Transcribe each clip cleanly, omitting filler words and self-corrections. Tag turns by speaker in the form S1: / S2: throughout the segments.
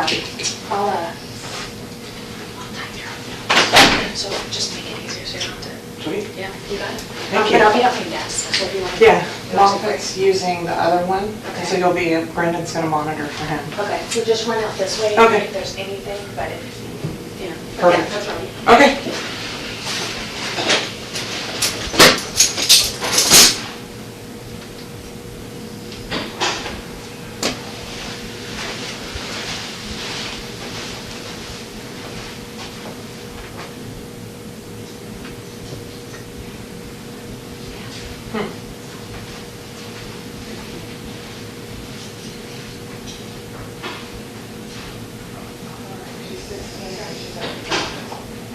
S1: I'll type your so just make it easier so you don't have to.
S2: Sweet.
S1: Yeah, you got it.
S2: Thank you.
S1: But I'll be at my desk, so if you want to.
S2: Yeah, Margaret's using the other one,
S1: Okay.
S2: so you'll be, Brendan's gonna monitor for him.
S1: Okay, so just run out this way
S2: Okay.
S1: if there's anything, but if, yeah.
S2: Perfect.
S1: Yeah, that's right.
S2: Okay.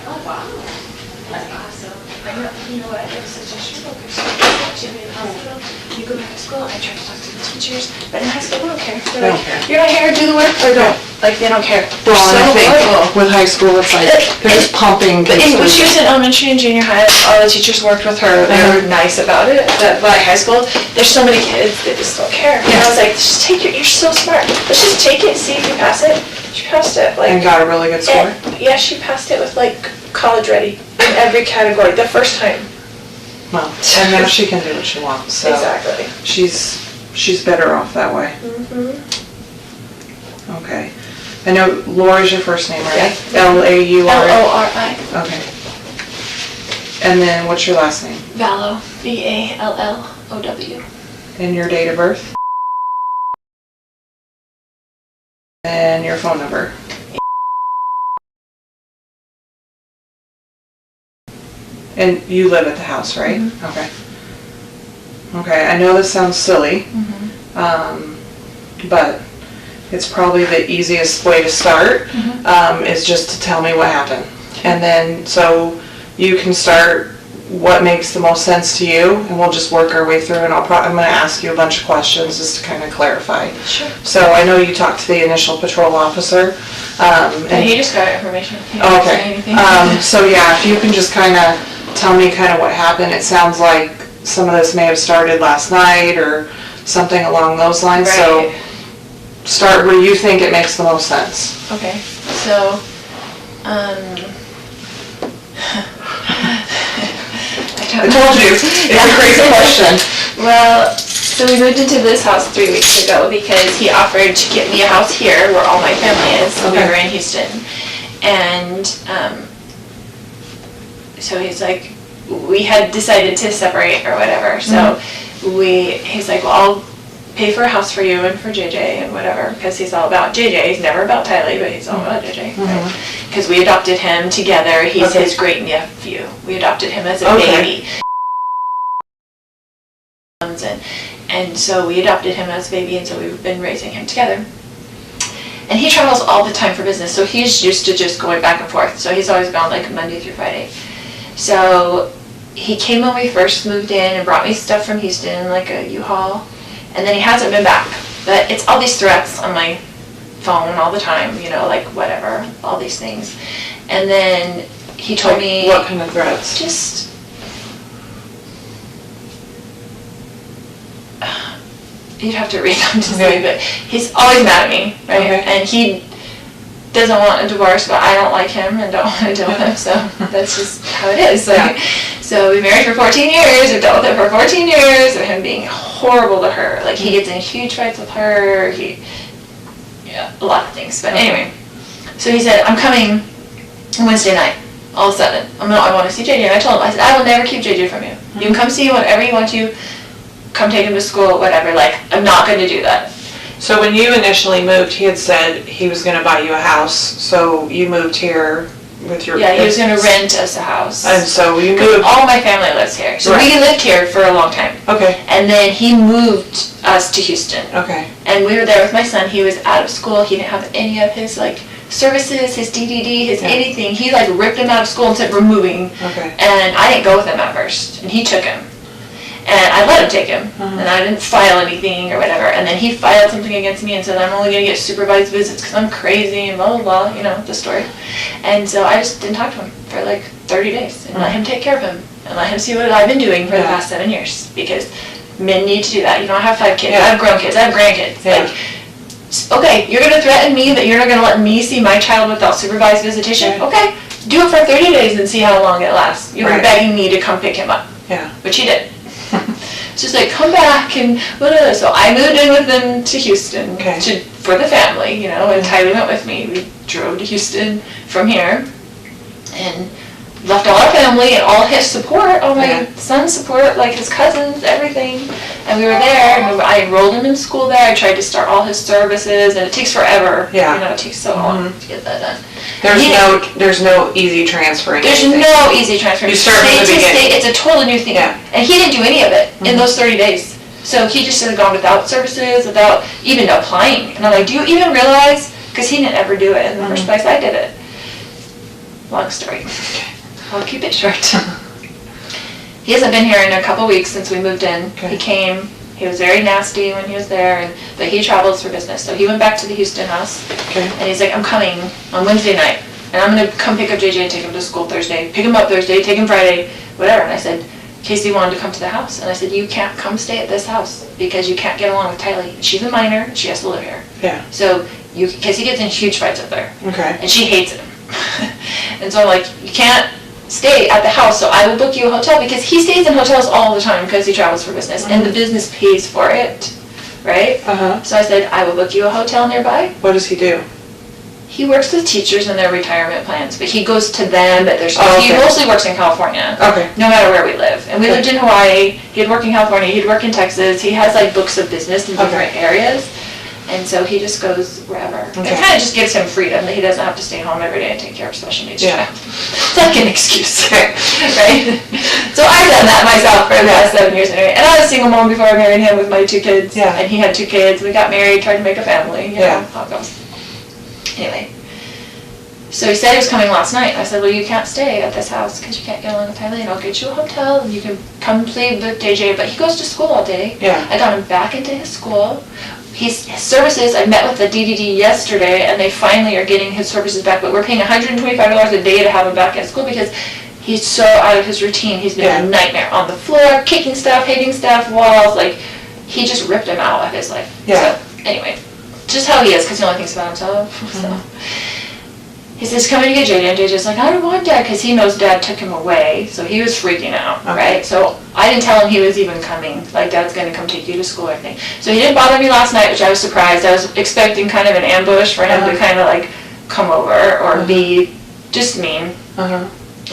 S1: Oh, wow. That's awesome. I know, you know what, it was such a struggle because she'd be in the hospital, you go back to school, I try to talk to the teachers, but in high school, they don't care.
S2: They
S1: They're
S2: don't
S1: like,
S2: care.
S1: you're not here, do the work, or don't. Like, they don't care.
S2: Well,
S1: They're
S2: and I
S1: so
S2: think
S1: horrible.
S2: with high school, it's like, they're just pumping.
S1: But
S2: kids
S1: when
S2: through.
S1: she was in elementary and junior high, all the teachers worked with her. They were nice about it. But by high school, there's so many kids that just don't care. And I was like, just take it. You're so smart. Let's just take it and see if you pass it. She passed it. Like,
S2: And got a really good score?
S1: yeah, she passed it with like college ready in every category the first time.
S2: Well, and now she can do what she wants, so.
S1: Exactly.
S2: She's better off that way.
S1: Mm-hmm.
S2: Okay. I know Laura's your first name, right?
S1: Yeah.
S2: Lauri?
S1: Lori.
S2: Okay. And then what's your last name?
S1: Vallow. Vallow.
S2: And your date of birth? And your phone number? And you live at the house, right?
S1: Mhm.
S2: Okay. Okay, I know this sounds silly, but it's probably the easiest way to start, is just to tell me what happened. And then, so you can start what makes the most sense to you, and we'll just work our way through, and I'm gonna ask you a bunch of questions just to kind of clarify.
S1: Sure.
S2: So I know you talked to the initial patrol officer.
S1: And he just got information. He didn't say
S2: Okay.
S1: anything.
S2: So yeah, if you can just kind of tell me kind of what happened. It sounds like some of this may have started last night or something along those lines. So
S1: Right.
S2: start where you think it makes the most sense.
S1: Okay, so,
S2: I told you, it's a crazy question.
S1: Well, so we moved into this house 3 weeks ago because he offered to get me a house here where all my family is. So we
S2: Okay.
S1: were in Houston. And, so he's like, we had decided to separate or whatever. So he's like, well, I'll pay for a house for you and for JJ and whatever, because he's all about JJ. He's never about Tylee, but he's all about JJ. Because we adopted him together. He's
S2: Okay.
S1: his great nephew. We adopted him as a
S2: Okay.
S1: baby. And so we adopted him as a baby, and so we've been raising him together. And he travels all the time for business, so he's used to just going back and forth. So he's always gone like Monday through Friday. So he came when we first moved in and brought me stuff from Houston, like a U-Haul. And then he hasn't been back. But it's all these threats on my phone all the time, you know, like whatever, all these things. And then he told me...
S2: What kind of threats?
S1: Just... You'd have to read them to see, but he's always mad at me, right?
S2: Okay.
S1: And he doesn't want a divorce, but I don't like him and don't want to deal with him, so that's just how it is. Like, so we married for 14 years, we've dealt with it for 14 years, of him being horrible to her. Like, he gets in huge fights with her, a lot of things. But anyway, so he said, I'm coming Wednesday night, all of a sudden. I want to see JJ. And I told him, I said, I will never keep JJ from you. You can come see whatever you want to, come take him to school, whatever. Like, I'm not going to do that.
S2: So when you initially moved, he had said he was going to buy you a house, so you moved here with your...
S1: Yeah, he was going to rent us a house.
S2: And so you moved...
S1: All my family lives here. So we lived here for a long time.
S2: Okay.
S1: And then he moved us to Houston.
S2: Okay.
S1: And we were there with my son. He was out of school. He didn't have any of his, like, services, his DDD, his anything. He, like, ripped him out of school and said, we're moving.
S2: Okay.
S1: And I didn't go with him at first. And he took him. And I let him take him, and I didn't file anything or whatever. And then he filed something against me and said, I'm only going to get supervised visits because I'm crazy and blah, blah, blah, you know, the story. And so I just didn't talk to him for like 30 days and let him take care of him and let him see what I've been doing for the past 7 years, because men need to do that. You know, I have 5 kids, I have grown kids, I have grandkids. Like, Okay, you're going to threaten me that you're not going to let me see my child without supervised visitation? Okay, do it for 30 days and see how long it lasts. You're begging me to come pick him up.
S2: Yeah.
S1: Which he did. She's like, come back, and whatever. So I moved in with them to Houston for the family, you know, and Tyler went with me. We drove to Houston from here and left all our family and all his support, all my son's support, like his cousins, everything. And we were there, and I enrolled him in school there. I tried to start all his services, and it takes forever.
S2: Yeah.
S1: You know, it takes so long to get that done.
S2: There's no easy transferring.
S1: There's no easy transfer.
S2: You start from the beginning.
S1: It's a totally new thing.
S2: Yeah.
S1: And he didn't do any of it in those 30 days. So he just had gone without services, without even applying. And I'm like, do you even realize? Because he didn't ever do it in the first place. I did it. Long story. I'll keep it short. He hasn't been here in a couple weeks since we moved in. He came. He was very nasty when he was there, but he travels for business. So he went back to the Houston house, and he's like, I'm coming on Wednesday night, and I'm going to come pick up JJ and take him to school Thursday, pick him up Thursday, take him Friday, whatever. And I said, Casey wanted to come to the house, and I said, you can't come stay at this house because you can't get along with Tylee. She's a minor. She has to live here.
S2: Yeah.
S1: So because he gets in huge fights up there.
S2: Okay.
S1: And she hates him. And so I'm like, you can't stay at the house, so I will book you a hotel, because he stays in hotels all the time because he travels for business, and the business pays for it, right? So I said, I will book you a hotel nearby.
S2: What does he do?
S1: He works with teachers and their retirement plans, but he goes to them at their school. He mostly works in California, no matter where we live. And we lived in Hawaii, he'd work in California, he'd work in Texas. He has like books of business in different areas. And so he just goes wherever. It kind of just gives him freedom that he doesn't have to stay home every day and take care of special needs child. It's like an excuse, right? So I've done that myself for the last 7 years anyway. And I was a single mom before I married him with my 2 kids. And he had 2 kids. We got married, tried to make a family. You know how it goes. Anyway. So he said he was coming last night. I said, well, you can't stay at this house because you can't get along with Tylee, and I'll get you a hotel and you can come play with JJ. But he goes to school all day. I got him back into his school. His services, I met with the DDD yesterday, and they finally are getting his services back, but we're paying $125 a day to have him back at school because he's so out of his routine. He's been a nightmare on the floor, kicking stuff, hitting stuff, walls, like, he just ripped him out of his life. So, anyway, just how he is, because he only thinks about himself. So. He says, coming to get JJ, and JJ's like, I don't want Dad, because he knows Dad took him away, so he was freaking out, right? So I didn't tell him he was even coming, like, Dad's going to come take you to school or anything. So he didn't bother me last night, which I was surprised. I was expecting kind of an ambush for him to kind of, like, come over or be just mean and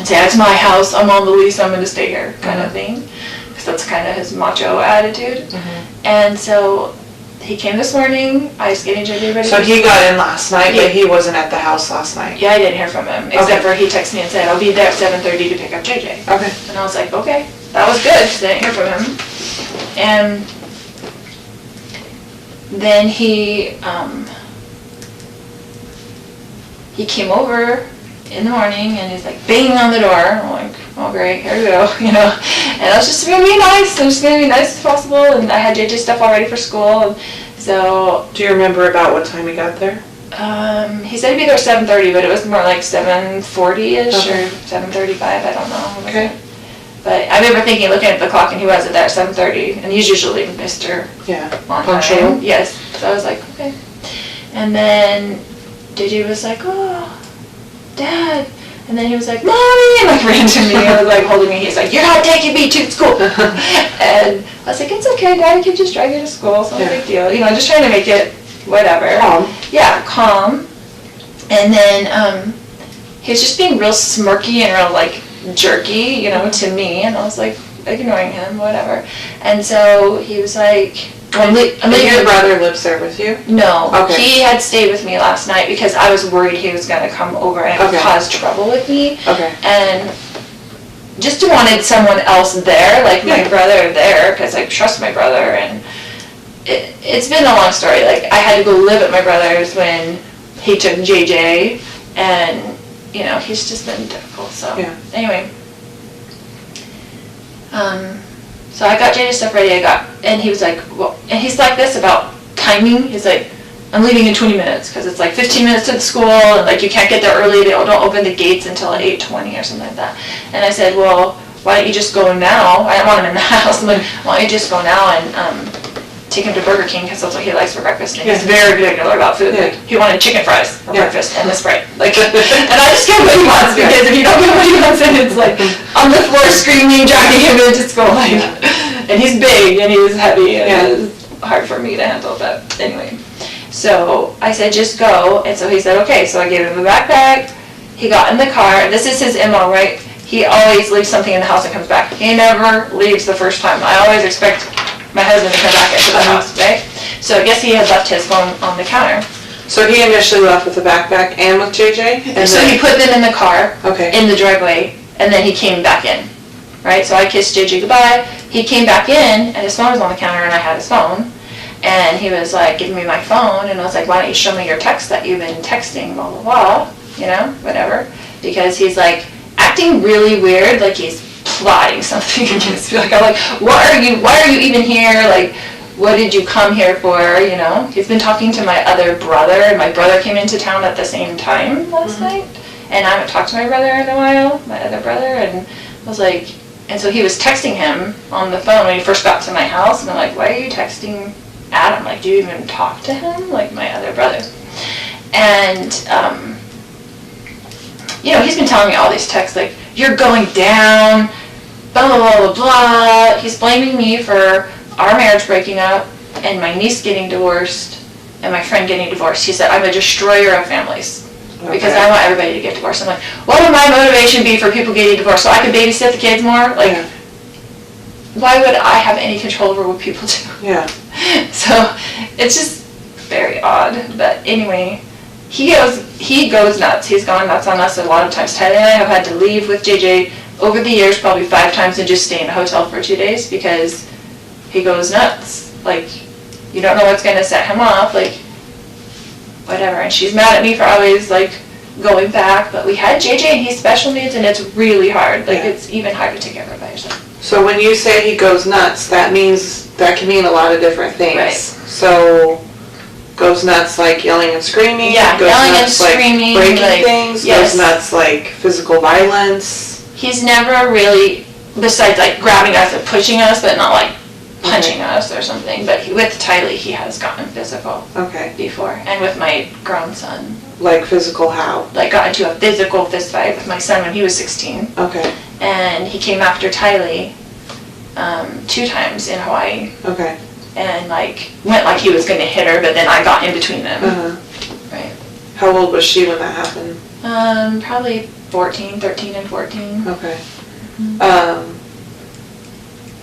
S1: say, it's my house, I'm on the lease, I'm going to stay here, kind of thing, because that's kind of his macho attitude. And so he came this morning. I was getting JJ ready.
S2: So he got in last night, but he wasn't at the house last night.
S1: Yeah, I didn't hear from him, except for he texted me and said, I'll be there at 7:30 to pick up JJ.
S2: Okay.
S1: And I was like, okay, that was good, because I didn't hear from him. And then he came over in the morning, and he's like banging on the door. I'm like, oh great, here we go, you know. And I was just gonna be nice. I was just gonna be nice as possible, and I had JJ stuff all ready for school. And so.
S2: Do you remember about what time he got there?
S1: He said he'd be there at 7:30, but it was more like 7:40ish or 7:35. I don't know.
S2: Okay.
S1: But I remember thinking, looking at the clock, and he wasn't there at 7:30, and he's usually Mr. On time. Yes. So I was like, okay. And then JJ was like, oh, Dad. And then he was like, Mommy, and like ran to me and was like holding me. He's like, you're not taking me to school. And I was like, it's okay, Dad, can just drive you to school. It's not a big deal. You know, just trying to make it whatever.
S2: Calm.
S1: Yeah, calm. And then he was just being real smirky and real like jerky, you know, to me. And I was like ignoring him, whatever. And so he was like,
S2: and your brother lives there with you?
S1: No. Okay. He had stayed with me last night because I was worried he was going to come over and cause trouble with me.
S2: Okay.
S1: And just wanted someone else there, like my brother there, because I trust my brother. And it's been a long story. Like, I had to go live at my brother's when he took JJ, and, you know, he's just been difficult. So, anyway. So I got JJ's stuff ready, and he was like, well, and he's like this about timing. He's like, I'm leaving in 20 minutes, because it's like 15 minutes to the school, and like you can't get there early, they don't open the gates until 8:20 or something like that. And I said, well, why don't you just go now? I don't want him in the house. I'm like, why don't you just go now and take him to Burger King because that's what he likes for breakfast. And he's very particular about food. Like, he wanted chicken fries for breakfast and the Sprite. Like, and I just give him what he wants because if you don't give him what he wants, then it's like on the floor screaming, dragging him into school. Like, and he's big and he's heavy and it's hard for me to handle. But anyway, so I said, just go. And so he said, okay. So I gave him a backpack. He got in the car. This is his MO, right? He always leaves something in the house and comes back. He never leaves the first time. I always expect my husband to come back into the house, right? So I guess he had left his phone on the counter.
S2: So he initially left with the backpack and with JJ?
S1: And so he put them in the car,
S2: okay,
S1: in the driveway, and then he came back in, right? So I kissed JJ goodbye. He came back in, and his phone was on the counter, and I had his phone. And he was like, giving me my phone, and I was like, why don't you show me your text that you've been texting, blah, blah, blah, you know, whatever. Because he's like acting really weird, like he's plotting something against me. Like, I'm like, why are you even here? Like, what did you come here for, you know? He's been talking to my other brother, and my brother came into town at the same time last night. And I haven't talked to my brother in a while, my other brother, and I was like, and so he was texting him on the phone when he first got to my house, and I'm like, why are you texting Adam? Like, do you even talk to him? Like, my other brother. And, you know, he's been telling me all these texts, like, you're going down, blah, blah, blah, blah, blah. He's blaming me for our marriage breaking up, and my niece getting divorced, and my friend getting divorced. He said, I'm a destroyer of families, because I want everybody to get divorced. I'm like, what would my motivation be for people getting divorced? So I could babysit the kids more? Like, why would I have any control over what people do?
S2: Yeah.
S1: So, it's just very odd. But anyway, he goes nuts. He's gone nuts on us a lot of times. Tyler and I have had to leave with JJ over the years probably 5 times and just stay in a hotel for 2 days because he goes nuts. Like, you don't know what's going to set him off, like, whatever. And she's mad at me for always, like, going back. But we had JJ and he's special needs and it's really hard. Like, it's even hard to take care of it by yourself.
S2: So when you say he goes nuts, that can mean a lot of different things.
S1: Right.
S2: So, goes nuts like yelling and screaming?
S1: Yeah,
S2: goes
S1: yelling
S2: nuts
S1: and screaming.
S2: Like breaking
S1: like,
S2: things?
S1: Yes.
S2: Goes nuts like physical violence?
S1: He's never really, besides like grabbing us and pushing us, but not like punching us or something. But with Tylee, he has gotten physical before. And with my grown son.
S2: Like physical how?
S1: Like got into a physical fist fight with my son when he was 16.
S2: Okay.
S1: And he came after Tylee 2 times in Hawaii.
S2: Okay.
S1: And like went like he was going to hit her, but then I got in between them. Right.
S2: How old was she when that happened?
S1: Probably 13 and 14.
S2: Okay.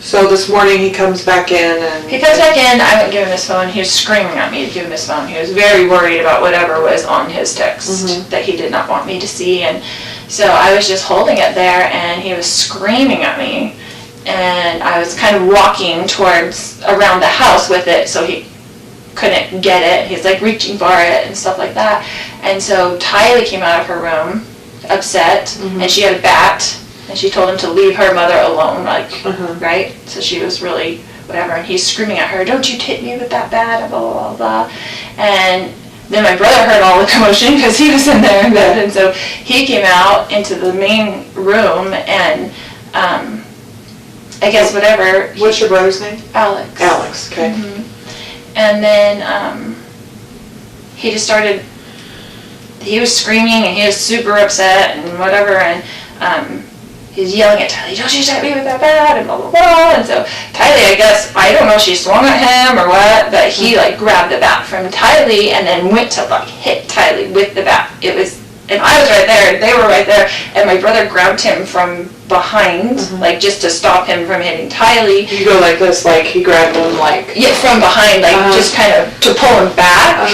S2: So this morning he comes back in and...
S1: He comes back in, I wouldn't give him his phone. He was screaming at me to give him his phone. He was very worried about whatever was on his text that he did not want me to see. And so I was just holding it there and he was screaming at me. And I was kind of walking around the house with it so he couldn't get it. He's like reaching for it and stuff like that. And so Tylee came out of her room upset and she had a bat. And she told him to leave her mother alone, like, right? So she was really, whatever, and he's screaming at her, don't you hit me with that bat, blah, blah, blah, blah. And then my brother heard all the commotion because he was in there in bed, and so he came out into the main room, and I guess whatever.
S2: What's your brother's name?
S1: Alex.
S2: Alex, okay.
S1: And then he just started, he was screaming, and he was super upset, and whatever, and he's yelling at Tylee, don't you hit me with that bat, and blah, blah, blah. And so Tylee, I guess, I don't know if she swung at him or what, but he, like, grabbed the bat from Tylee and then went to, like, hit Tylee with the bat. It was, and I was right there, and they were right there, and my brother grabbed him from behind, like, just to stop him from hitting Tylee.
S2: You go like this, like, he grabbed him, like...
S1: Yeah, from behind, like, just kind of to pull him back.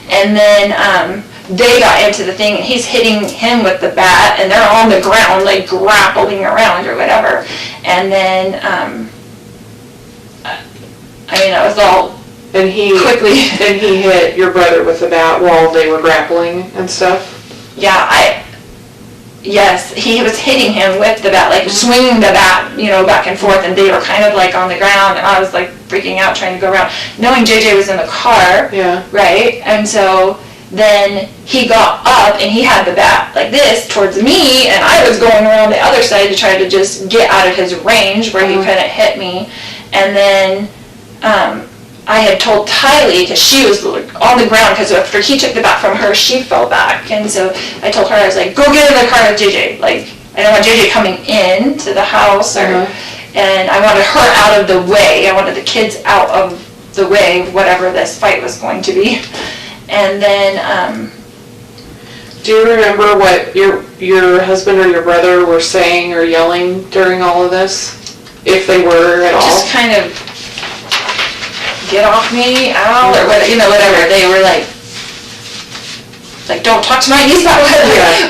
S1: And then, they got into the thing, and he's hitting him with the bat, and they're on the ground, like, grappling around or whatever. And then, I mean, it was all quickly.
S2: And he hit your brother with the bat while they were grappling and stuff?
S1: Yeah, yes, he was hitting him with the bat, like, swinging the bat, you know, back and forth, and they were kind of, like, on the ground, and I was, like, freaking out, trying to go around, knowing JJ was in the car, right? And so... Then he got up and he had the bat like this towards me, and I was going around the other side to try to just get out of his range where he couldn't hit me. And then I had told Tylee, because she was on the ground, because after he took the bat from her, she fell back. And so I told her, I was like, go get in the car with JJ. Like, I don't want JJ coming in to the house, and I wanted her out of the way. I wanted the kids out of the way of whatever this fight was going to be. And then,
S2: do you remember what your husband or your brother were saying or yelling during all of this? If they were at all?
S1: Just kind of, get off me, ow, or whatever. They were like, don't talk to my niece about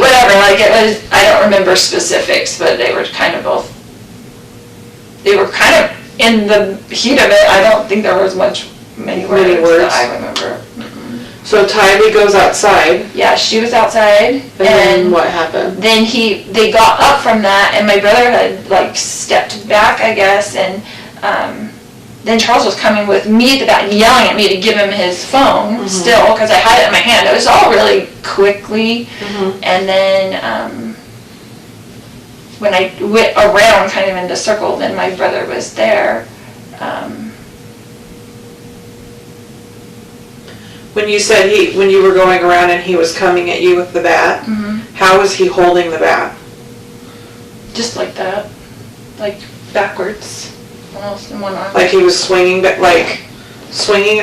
S1: whatever. Like, it was, I don't remember specifics, but they were kind of both, they were kind of in the heat of it. I don't think there was many words that I remember.
S2: So Tylee goes outside.
S1: Yeah, she was outside.
S2: And then what happened?
S1: Then they got up from that, and my brother had stepped back, I guess, and then Charles was coming with me at the back, yelling at me to give him his phone still, because I had it in my hand. It was all really quickly. And then when I went around kind of in the circle, then my brother was there.
S2: When you said when you were going around and he was coming at you with the bat, how was he holding the bat?
S1: Just like that, like backwards, almost in one arm.
S2: Like he was swinging it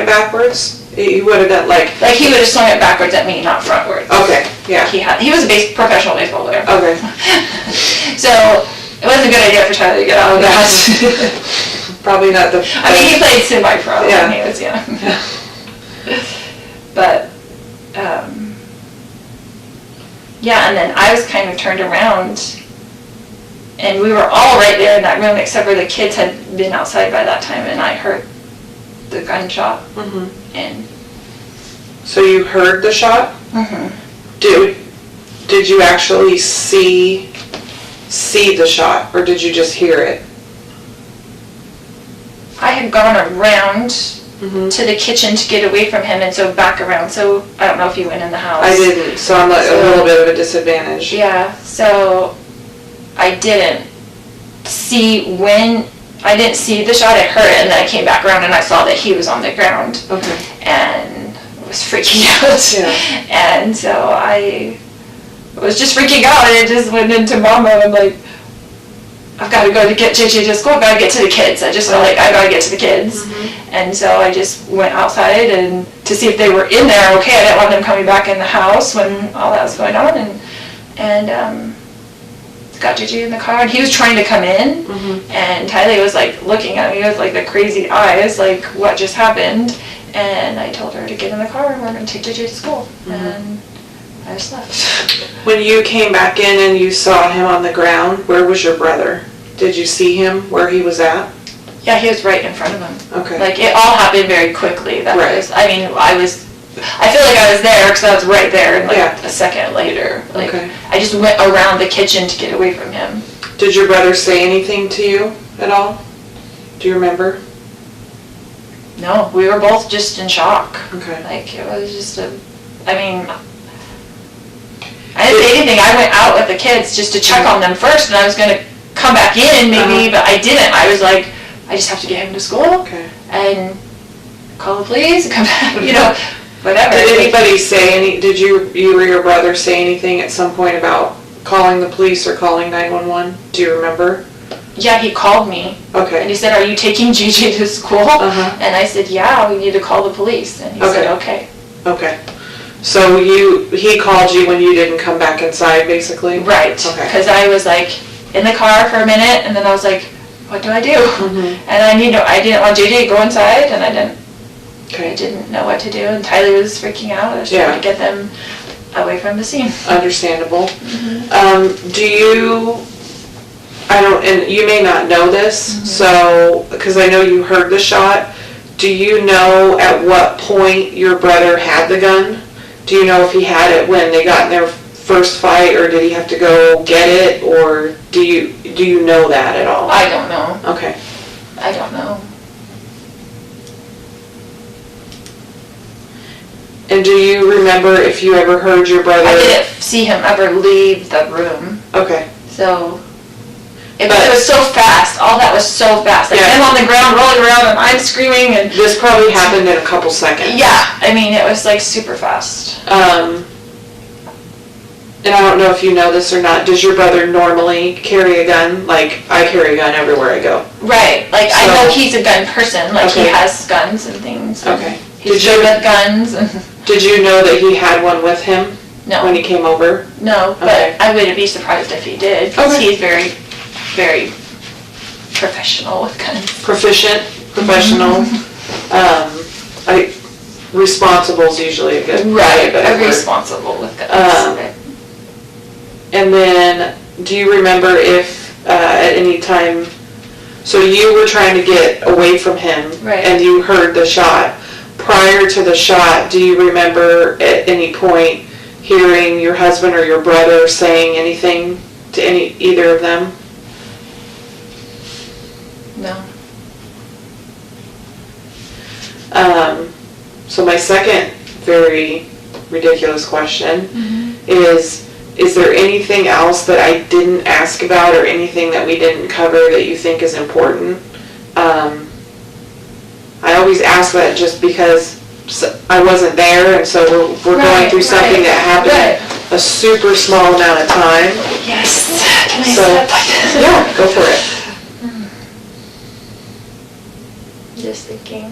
S2: backwards? He would have done like
S1: he would have swung it backwards at me, not frontwards.
S2: Okay, yeah.
S1: He was a professional baseball player.
S2: Okay.
S1: So it wasn't a good idea for Tyler to get out of that.
S2: Probably not the.
S1: I mean, he played semi-pro when he was young. But, yeah, and then I was kind of turned around, and we were all right there in that room, except for the kids had been outside by that time, and I heard the gunshot. And
S2: so you heard the shot? Did you actually see the shot, or did you just hear it?
S1: I had gone around to the kitchen to get away from him, and so back around. So I don't know if you went in the house.
S2: I didn't, so I'm a little bit of a disadvantage.
S1: Yeah, so I didn't see the shot. I heard it, and then I came back around and I saw that he was on the ground.
S2: Okay.
S1: And was freaking out.
S2: Yeah.
S1: And so I was just freaking out, and it just went into mama. I'm like, I've got to go to get JJ to school. I've got to get to the kids. I just felt like I got to get to the kids. And so I just went outside and to see if they were in there okay. I didn't want them coming back in the house when all that was going on. And got JJ in the car, and he was trying to come in. And Tylee was looking at me with the crazy eyes, like, what just happened? And I told her to get in the car and we're going to take JJ to school. And I just left.
S2: When you came back in and you saw him on the ground, where was your brother? Did you see him where he was at?
S1: Yeah, he was right in front of him.
S2: Okay.
S1: It all happened very quickly. I feel like I was there because I was right there, and a second later. I just went around the kitchen to get away from him.
S2: Did your brother say anything to you at all? Do you remember?
S1: No, we were both just in shock.
S2: Okay.
S1: It was just I didn't say anything. I went out with the kids just to check on them first, and I was going to come back in maybe, but I didn't. I was like, I just have to get him to school and call the police and come back, whatever.
S2: Did anybody say did you or your brother say anything at some point about calling the police or calling 911? Do you remember?
S1: Yeah, he called me.
S2: Okay.
S1: And he said, are you taking JJ to school? And I said, yeah, we need to call the police. And he said, okay.
S2: Okay. So he called you when you didn't come back inside, basically?
S1: Right.
S2: Okay.
S1: Because I was in the car for a minute, and then I was like, what do I do? And I didn't want JJ to go inside, and I didn't know what to do, and Tylee was freaking out. I was trying to get them away from the scene.
S2: Understandable. And you may not know this, so, because I know you heard the shot, do you know at what point your brother had the gun? Do you know if he had it when they got in their first fight, or did he have to go get it, or do you know that at all?
S1: I don't know.
S2: Okay.
S1: I don't know.
S2: And do you remember if you ever heard your brother?
S1: I didn't see him ever leave the room.
S2: Okay.
S1: So. It was so fast. All that was so fast. Like him on the ground, rolling around, and I'm screaming. And
S2: this probably happened in a couple seconds.
S1: Yeah, I mean, it was like super fast.
S2: And I don't know if you know this or not, does your brother normally carry a gun? Like, I carry a gun everywhere I go.
S1: Right, like, I know he's a gun person, like, he has guns and things.
S2: Okay.
S1: He's good with guns.
S2: Did you know that he had one with him?
S1: No.
S2: When he came over?
S1: No, but I wouldn't be surprised if he did, because he's very, very professional with guns.
S2: Proficient, professional. Responsible is usually a good word.
S1: Right, responsible with guns.
S2: And then, do you remember if at any time, so you were trying to get away from him, and you heard the shot. Prior to the shot, do you remember at any point hearing your husband or your brother saying anything to either of them?
S1: No.
S2: So my second very ridiculous question is there anything else that I didn't ask about or anything that we didn't cover that you think is important? I always ask that just because I wasn't there, and so we're going through something that happened a super small amount of time.
S1: Yes. Can I step?
S2: Yeah, go for it.
S1: Just thinking.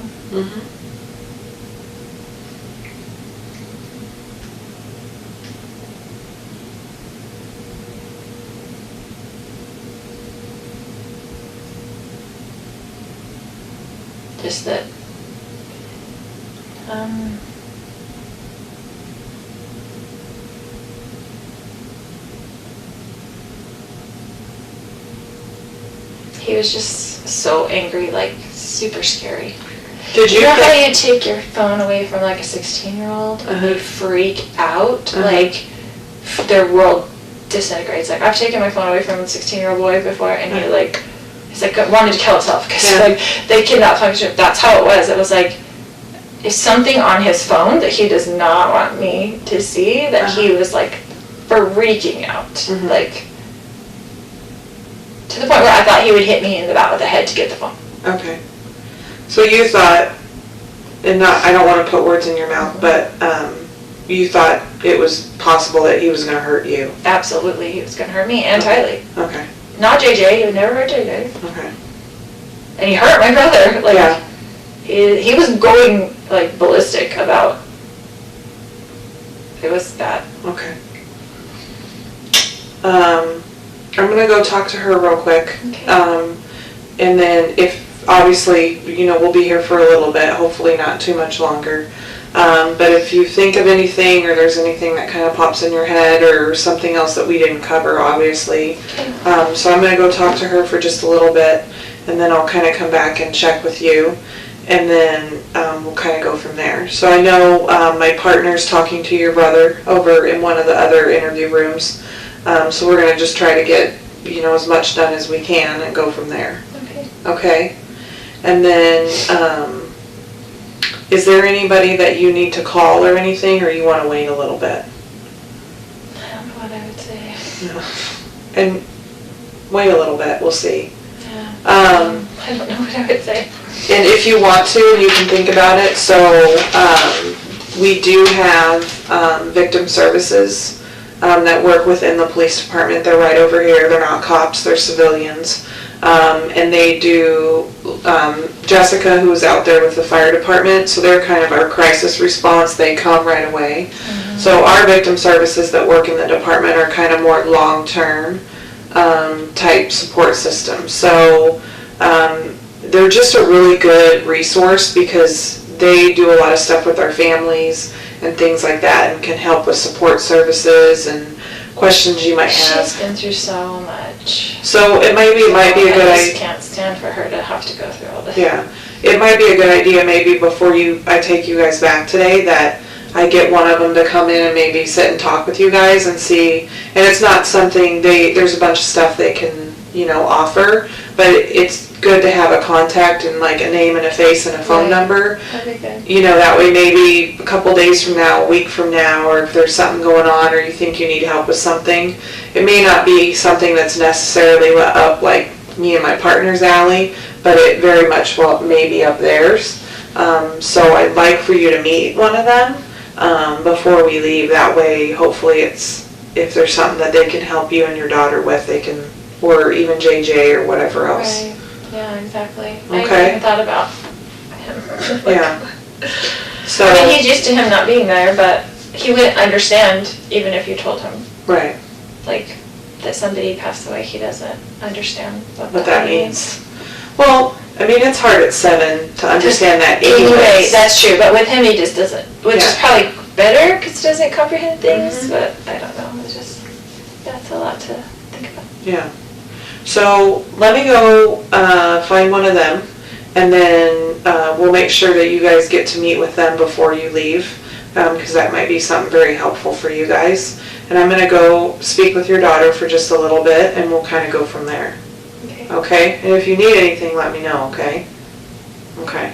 S1: Just that, he was just so angry, like super scary.
S2: Did you
S1: know how you take your phone away from like a 16-year-old and they freak out? Like their world disintegrates. Like I've taken my phone away from a 16-year-old boy before, and he's like wanted to kill himself because like they kidnapped him. That's how it was. It was like, is something on his phone that he does not want me to see, that he was like freaking out, like to the point where I thought he would hit me in the back of the head to get the phone.
S2: Okay. So you thought, and I don't want to put words in your mouth, but you thought it was possible that he was going to hurt you.
S1: Absolutely, he was going to hurt me and Tylee.
S2: Okay.
S1: Not JJ, he would never hurt JJ.
S2: Okay.
S1: And he hurt my brother. Like, he was going, like, ballistic about, it was bad.
S2: Okay. I'm going to go talk to her real quick.
S1: Okay.
S2: And then if, obviously, we'll be here for a little bit, hopefully not too much longer. But if you think of anything, or there's anything that kind of pops in your head, or something else that we didn't cover, obviously. So I'm going to go talk to her for just a little bit, and then I'll kind of come back and check with you, and then we'll kind of go from there. So I know my partner's talking to your brother over in one of the other interview rooms. So we're going to just try to get, as much done as we can and go from there.
S1: Okay.
S2: Okay? And then, is there anybody that you need to call or anything, or you want to wait a little bit?
S1: I don't know what I would say.
S2: No. And wait a little bit, we'll see.
S1: Yeah. I don't know what I would say.
S2: And if you want to, you can think about it. So we do have victim services that work within the police department. They're right over here. They're not cops, they're civilians. And they do, Jessica, who's out there with the fire department, so they're kind of our crisis response. They come right away. So our victim services that work in the department are kind of more long-term type support systems. So they're just a really good resource because they do a lot of stuff with our families and things like that, and can help with support services and questions you might have.
S1: She's been through so much.
S2: So it might be a good idea.
S1: I just can't stand for her to have to go through all this.
S2: Yeah, it might be a good idea maybe before I take you guys back today, that I get one of them to come in and maybe sit and talk with you guys and see. And it's not something there's a bunch of stuff they can offer, but it's good to have a contact and like a name and a face and a phone
S1: Right.
S2: number.
S1: That'd be good.
S2: You know, that way maybe a couple days from now, a week from now, or if there's something going on or you think you need help with something, it may not be something that's necessarily up like me and my partner's alley, but it very much may be up theirs. So I'd like for you to meet one of them before we leave. That way, hopefully if there's something that they can help you and your daughter with, they can, or even JJ or whatever else.
S1: Right. Yeah, exactly. I
S2: Okay.
S1: hadn't even thought about him.
S2: Yeah. So,
S1: I mean, he's used to him not being there, but he wouldn't understand even if you told him,
S2: right,
S1: like, that somebody passed away. He doesn't understand
S2: what that means. Well, I mean, it's hard at 7 to understand that
S1: Anyway,
S2: anyways.
S1: that's true, but with him, he just doesn't, which is
S2: Yeah.
S1: probably better because he doesn't comprehend things,
S2: Mhm.
S1: but I don't know. It's just, that's a lot to think about.
S2: Yeah. So let me go find one of them, and then we'll make sure that you guys get to meet with them before you leave, because that might be something very helpful for you guys. And I'm going to go speak with your daughter for just a little bit, and we'll kind of go from there.
S1: Okay.
S2: Okay? And if you need anything, let me know, okay? Okay.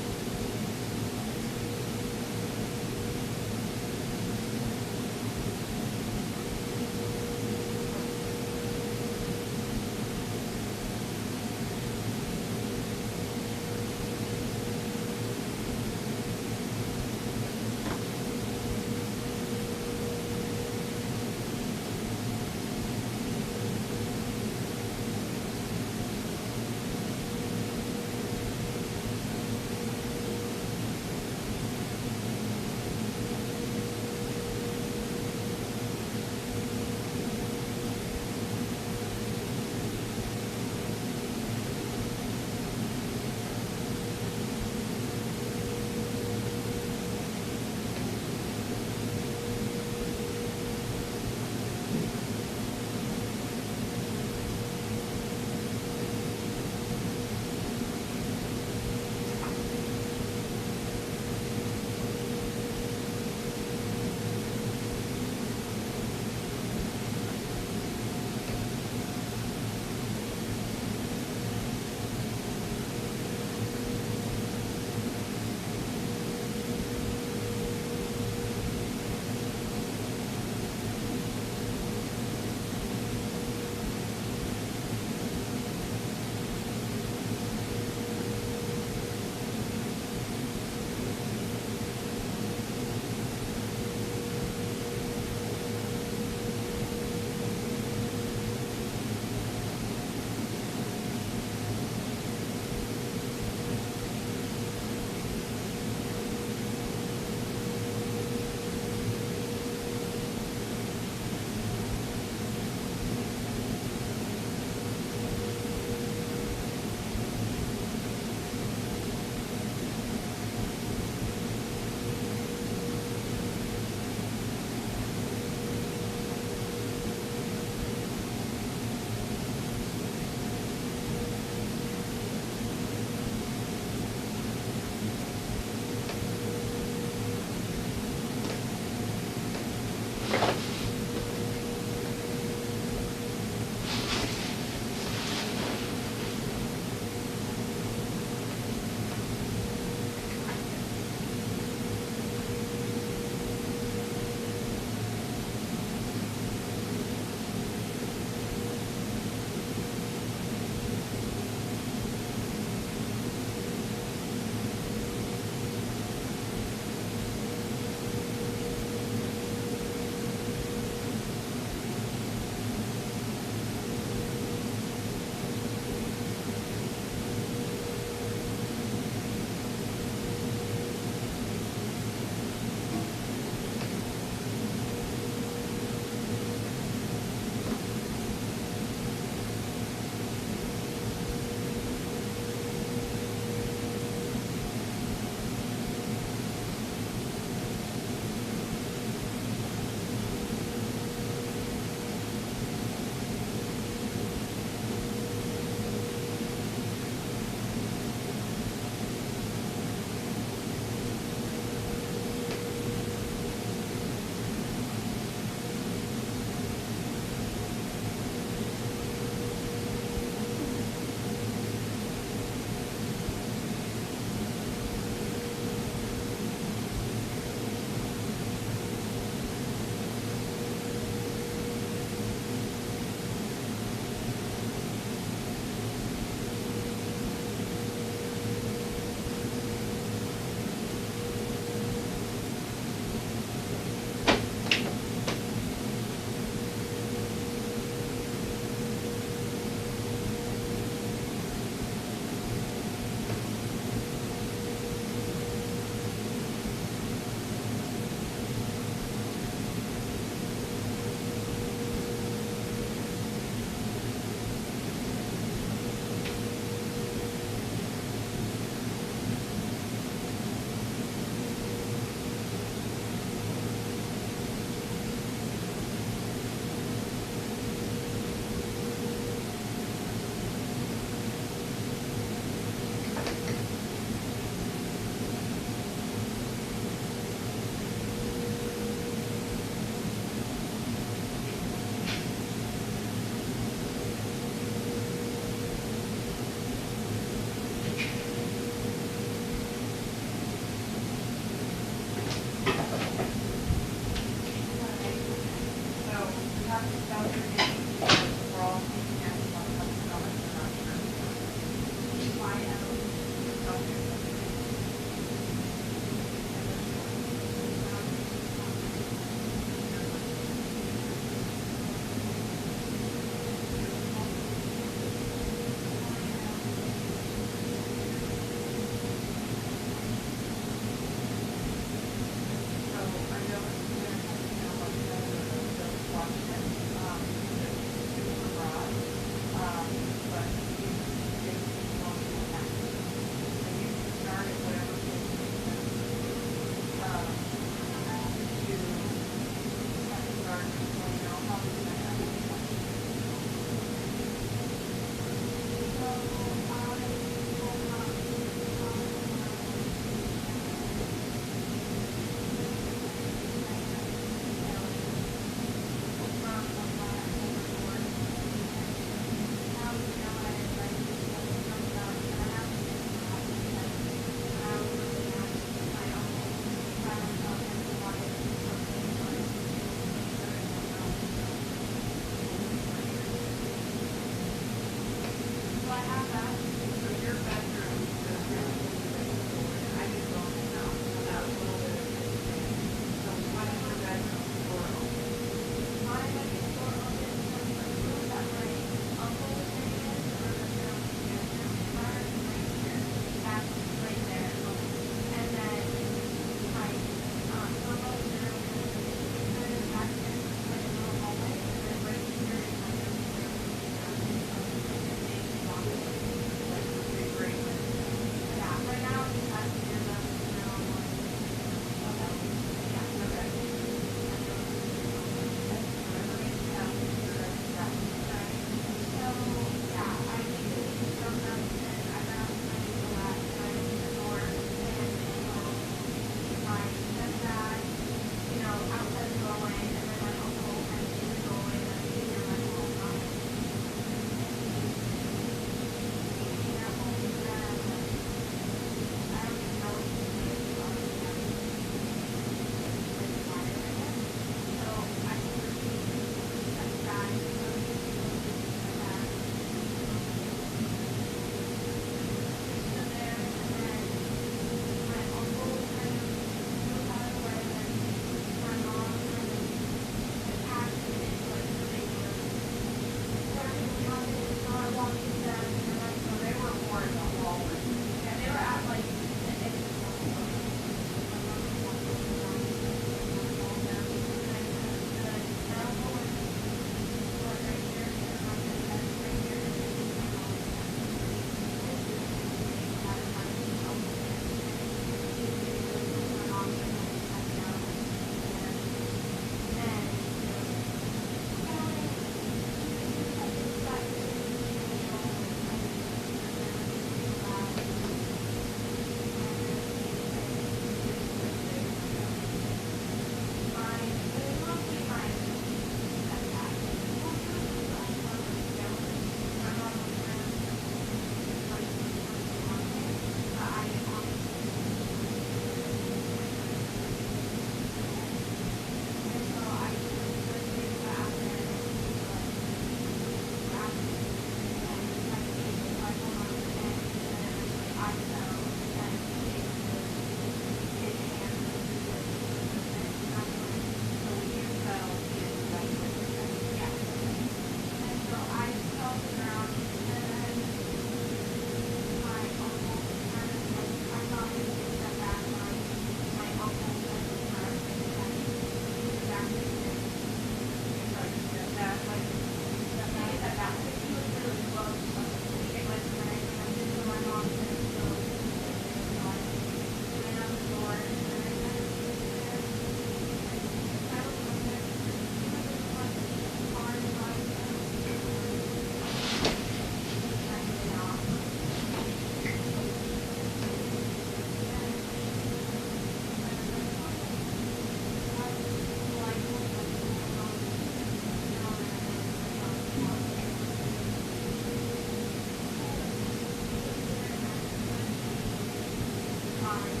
S3: I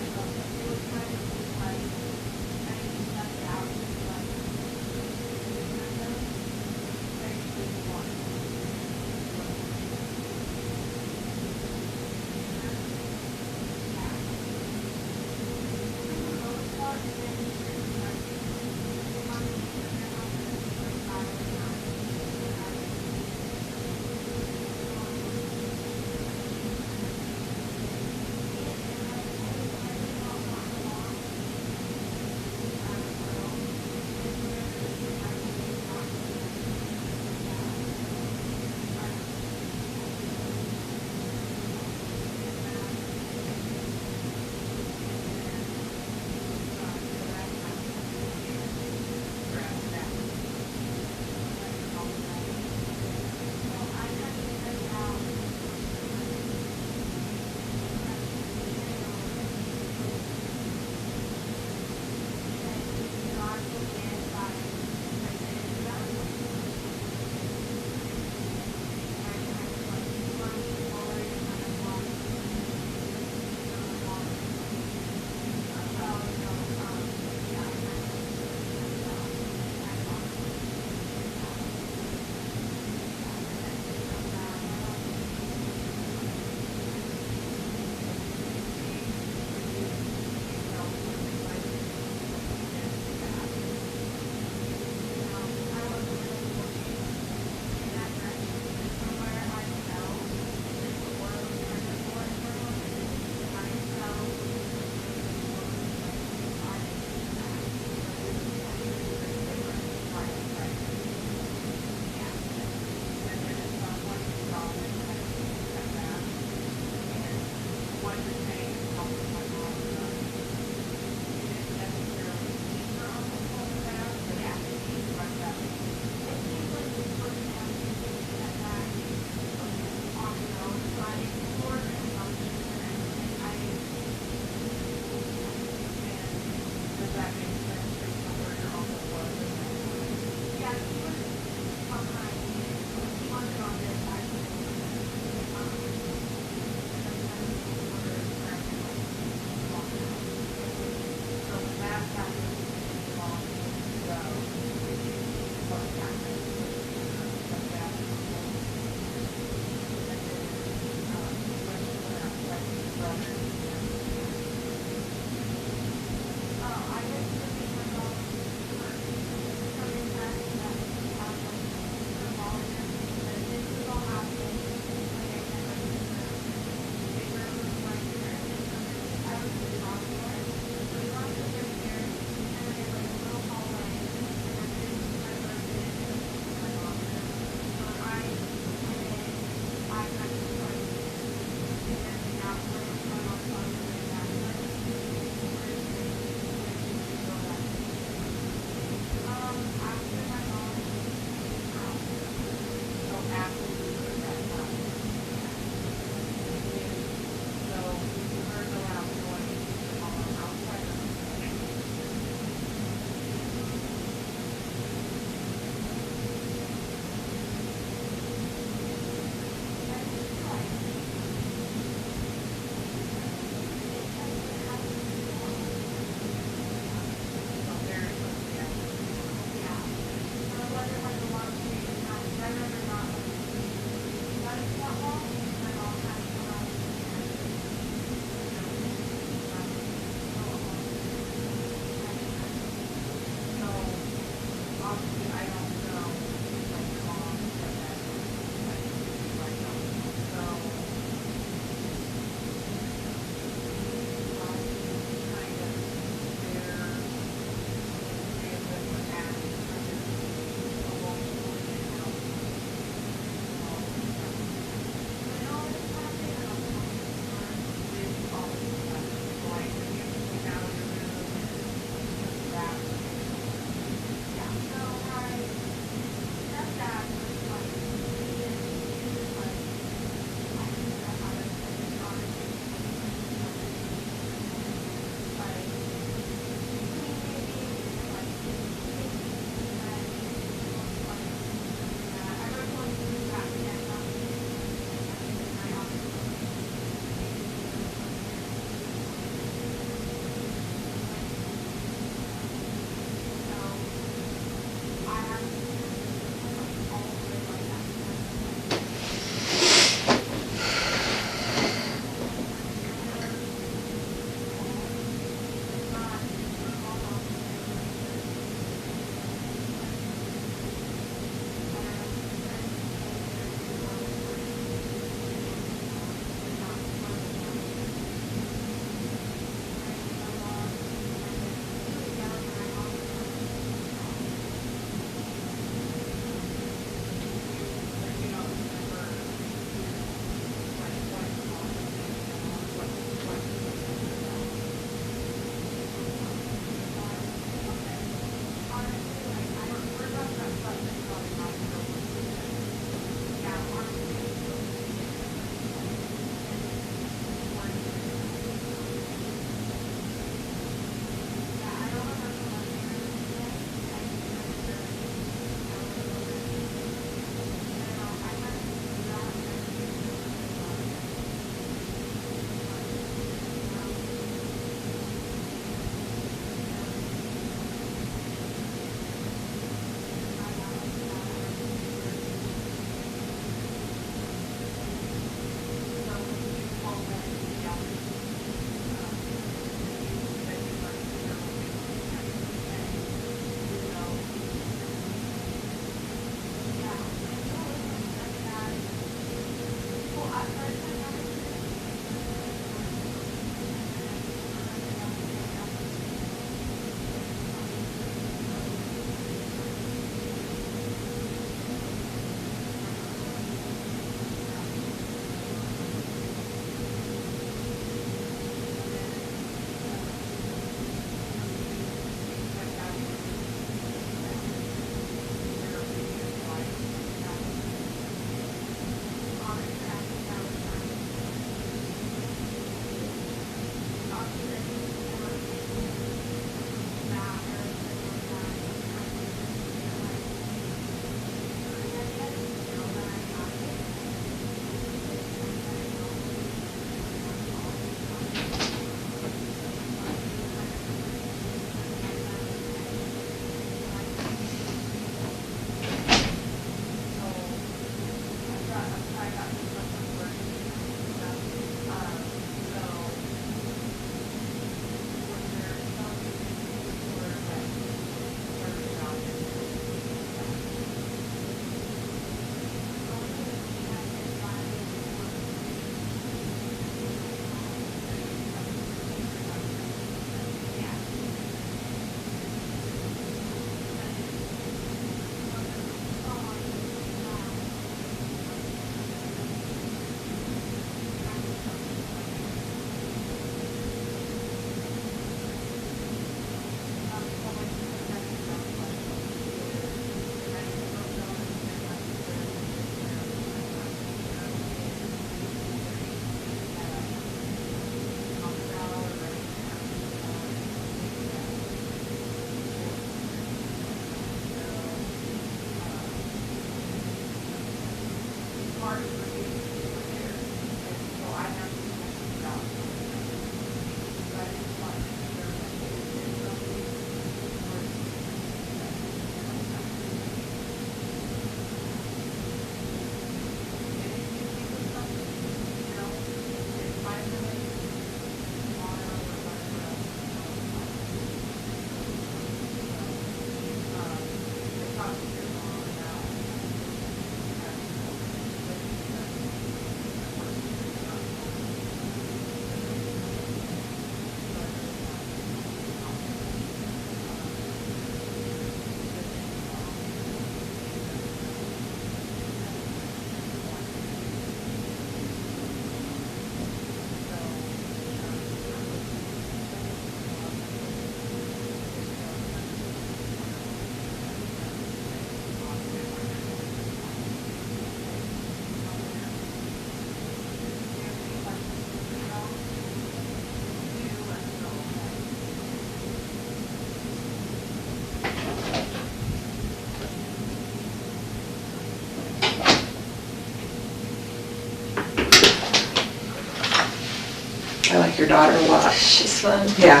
S2: I like your daughter a lot.
S1: She's fun.
S2: Yeah.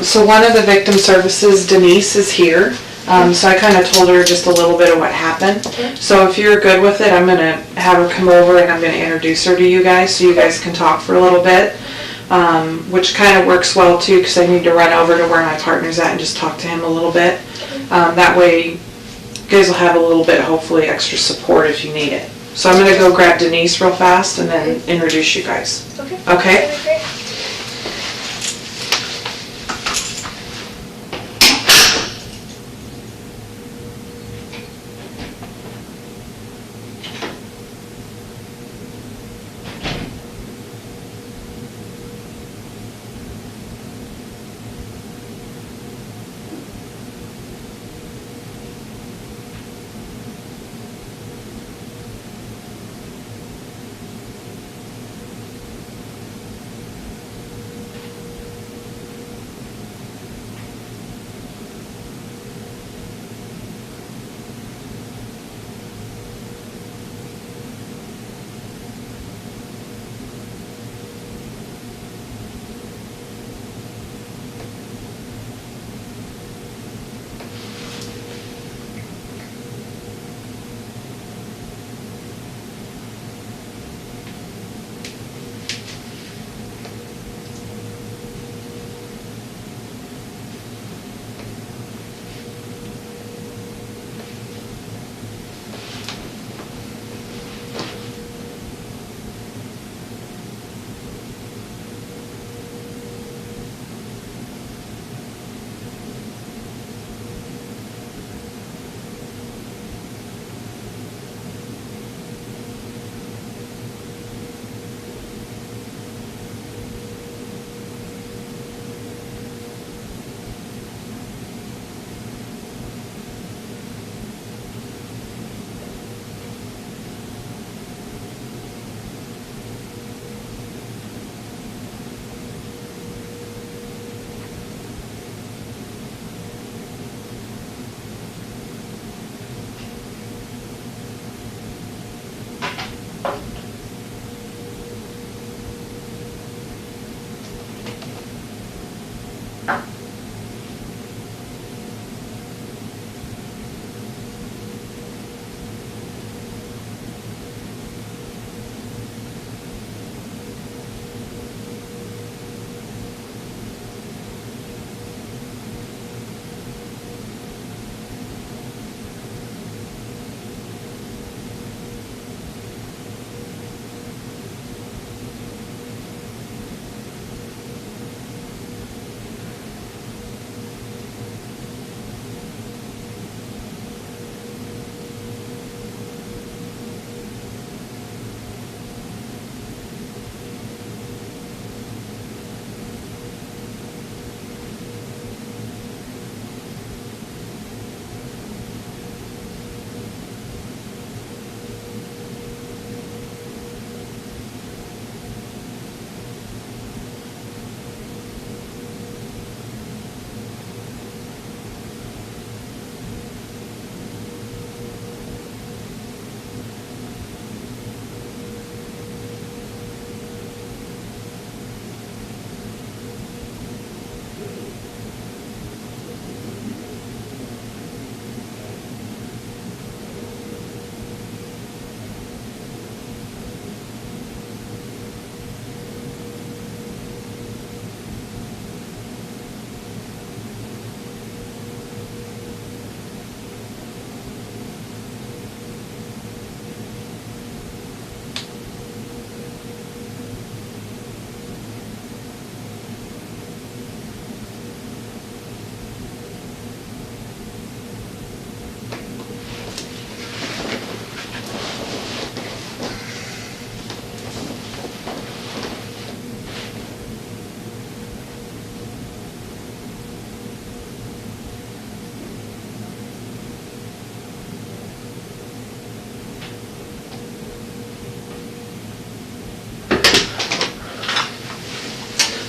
S2: So one of the victim services, Denise, is here. So I kind of told her just a little bit of what happened. So if you're good with it, I'm going to have her come over and I'm going to introduce her to you guys so you guys can talk for a little bit, which kind of works well too because I need to run over to where my partner's at and just talk to him a little bit. That way you guys will have a little bit, hopefully, extra support if you need it. So I'm going to go grab Denise real fast and then introduce you guys.
S1: Okay.
S2: Okay?
S1: That'd be great.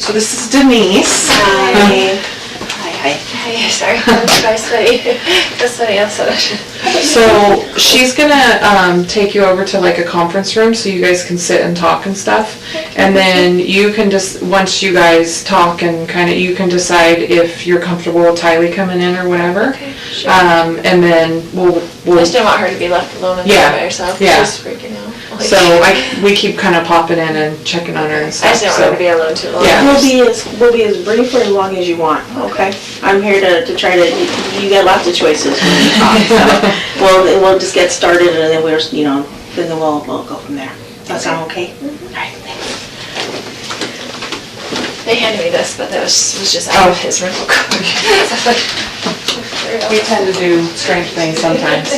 S2: So this is Denise.
S3: Hi. Hi.
S1: Hey, sorry, I'm sweaty. That's sweaty also.
S2: So she's gonna take you over to like a conference room so you guys can sit and talk and stuff. And then you can just, once you guys talk and kind of, you can decide if you're comfortable with Tylee coming in or whatever.
S1: Okay, sure.
S2: And then
S1: I just didn't want her to be left alone and
S2: Yeah,
S1: by herself.
S2: yeah.
S1: She's freaking out. Like,
S2: so we keep kind of popping in and checking on her and
S1: I
S2: stuff.
S1: just didn't want her to be alone too long.
S2: Yeah.
S3: We'll be as brief or as long as you want, okay? I'm here to try to, you got lots of choices when you talk, so we'll just get started and then we'll, then we'll go from there. Does that sound okay? All right, thanks.
S1: They handed me this, but that was just out of his rental car.
S2: We tend to do strange things sometimes.